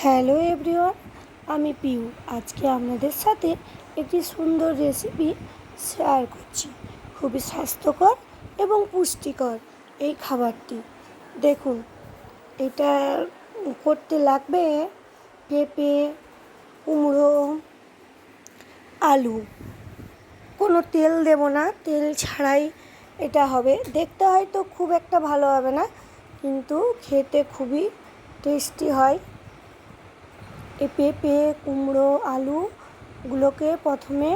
Hello everyone, আমি পিউ। আজকে আপনাদের সাথে একটি সুন্দর রেসিপি শেয়ার করছি। খুবই স্বাস্থ্যকর এবং পুষ্টিকর এই খাবারটি। দেখুন, এটা করতে লাগবে পেঁপে, কুমড়ো, আলু। কোনো তেল দেব না, তেল ছাড়াই এটা হবে। দেখতে হয়তো খুব একটা ভালো হবে না, কিন্তু খেতে খুবই টেস্টি হয়। এই পেঁপে, কুমড়ো, আলুগুলোকে প্রথমে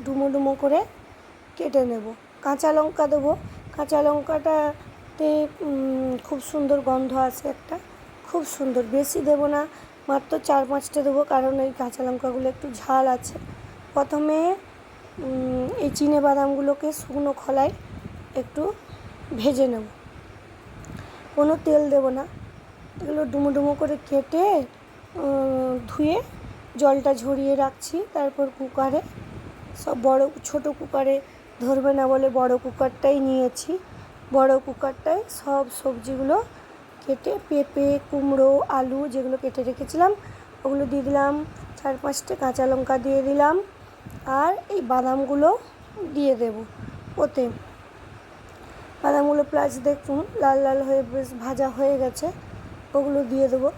ডুমো ডুমো করে কেটে নেব। কাঁচা লঙ্কা দেবো। কাঁচা লঙ্কাটাতে খুব সুন্দর গন্ধ আসে একটা, খুব সুন্দর। বেশি দেবো না, মাত্র 4-5টা দেবো, কারণ এই কাঁচা লঙ্কাগুলো একটু ঝাল আছে। প্রথমে এই চিনেবাদামগুলোকে শুকনো খোলায় একটু ভেজে নেব। কোনো তেল দেবো না। এগুলো ডুমো ডুমো করে কেটে ধুয়ে জলটা ঝরিয়ে রাখছি। তারপর কুকারে, সব ছোটো কুকারে ধরবে না বলে বড় কুকারটাই নিয়েছি। বড় কুকারটায় সব সবজিগুলো কেটে, পেঁপে, কুমড়ো, আলু যেগুলো কেটে রেখেছিলাম ওগুলো দিয়ে দিলাম। 4-5টা কাঁচা লঙ্কা দিয়ে দিলাম, আর এই বাদামগুলো দিয়ে দেব ওতে। বাদামগুলো প্লাস দেখুন লাল লাল হয়ে বেশ ভাজা হয়ে গেছে, ওগুলো দিয়ে দেবো।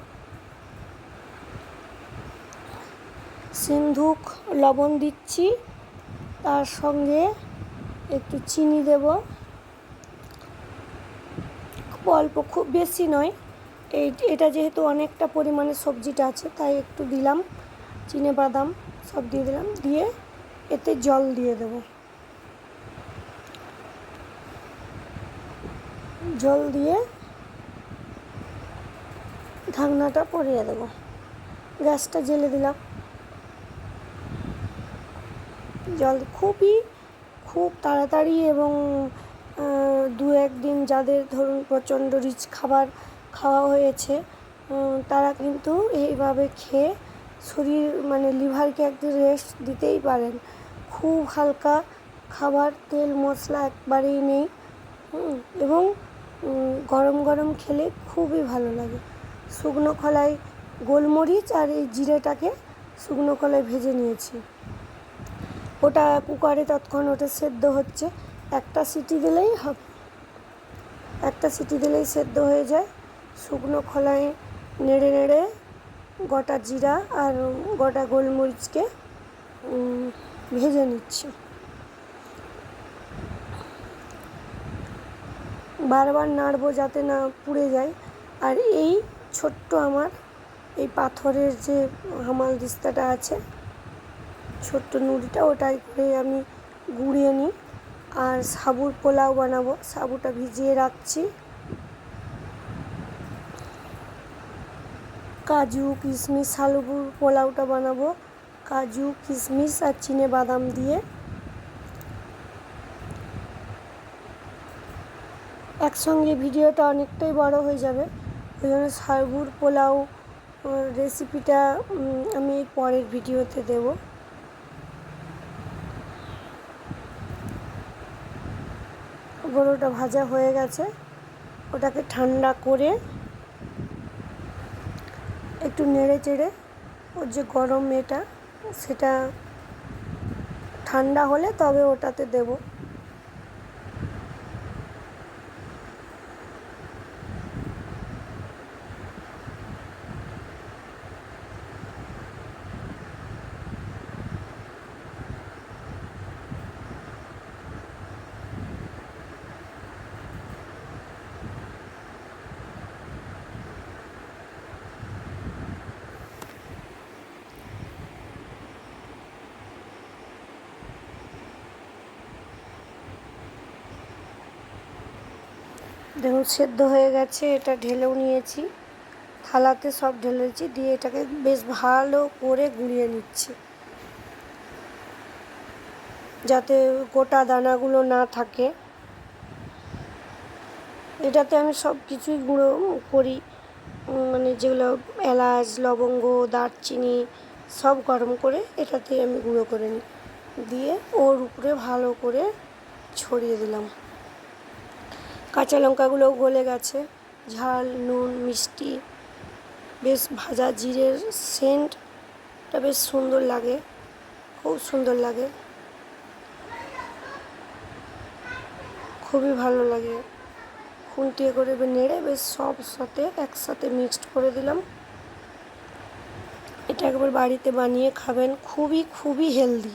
সিন্ধুক লবণ দিচ্ছি, তার সঙ্গে একটু চিনি দেব, খুব অল্প, খুব বেশি নয়। এটা যেহেতু অনেকটা পরিমাণে সবজিটা আছে, তাই একটু দিলাম। চিনেবাদাম সব দিয়ে দিলাম, দিয়ে এতে জল দিয়ে দেব। জল দিয়ে ঢাকনাটা পরিয়ে দেব। গ্যাসটা জ্বেলে দিলাম। জল খুব তাড়াতাড়ি, এবং 2-1 দিন যাদের ধরুন প্রচণ্ড রিচ খাবার খাওয়া হয়েছে, তারা কিন্তু এইভাবে খেয়ে শরীর লিভারকে একদিন রেস্ট দিতেই পারেন। খুব হালকা খাবার, তেল মশলা একবারেই নেই, এবং গরম গরম খেলে খুবই ভালো লাগে। শুকনো খোলায় গোলমরিচ আর এই জিরেটাকে শুকনো খোলায় ভেজে নিয়েছি। ওটা কুকারে তৎক্ষণ ওটা সেদ্ধ হচ্ছে। একটা সিটি দিলেই হবে, একটা সিটি দিলেই সেদ্ধ হয়ে যায়। শুকনো খোলায় নেড়ে নেড়ে গোটা জিরা আর গোটা গোলমরিচকে ভেজে নিচ্ছি। বারবার নাড়বো যাতে না পুড়ে যায়। আর এই ছোট্ট আমার এই পাথরের যে হামালদিস্তাটা আছে, ছোট্ট নুড়িটা, ওটাই করে আমি গুঁড়িয়ে নিই। আর সাবুর পোলাও বানাবো, সাবুটা ভিজিয়ে রাখছি। কাজু কিশমিশ, সাবুর পোলাওটা বানাবো কাজু কিশমিশ আর চিনেবাদাম দিয়ে। একসঙ্গে ভিডিওটা অনেকটাই বড় হয়ে যাবে, ওই জন্য সাবুর পোলাও রেসিপিটা আমি পরের ভিডিওতে দেব। বড়োটা ভাজা হয়ে গেছে, ওটাকে ঠান্ডা করে একটু নেড়ে চেড়ে, ওর যে গরম এটা, সেটা ঠান্ডা হলে তবে ওটাতে দেব। দেখুন সেদ্ধ হয়ে গেছে, এটা ঢেলেও নিয়েছি, থালাতে সব ঢেলেছি, দিয়ে এটাকে বেশ ভালো করে গুঁড়িয়ে নিচ্ছি, যাতে গোটা দানাগুলো না থাকে। এটাতে আমি সব কিছুই গুঁড়ো করি, যেগুলো এলাচ, লবঙ্গ, দারচিনি সব গরম করে এটাতে আমি গুঁড়ো করে নিই, দিয়ে ওর উপরে ভালো করে ছড়িয়ে দিলাম। কাঁচা লঙ্কাগুলোও গলে গেছে, ঝাল, নুন, মিষ্টি বেশ ভাজা জিরের সেন্টটা বেশ সুন্দর লাগে, খুব সুন্দর লাগে, খুবই ভালো লাগে। খুন্তিয়ে করে নেড়ে বেশ সব সাথে একসাথে মিক্সড করে দিলাম। এটা একবার বাড়িতে বানিয়ে খাবেন, খুবই খুবই হেলদি।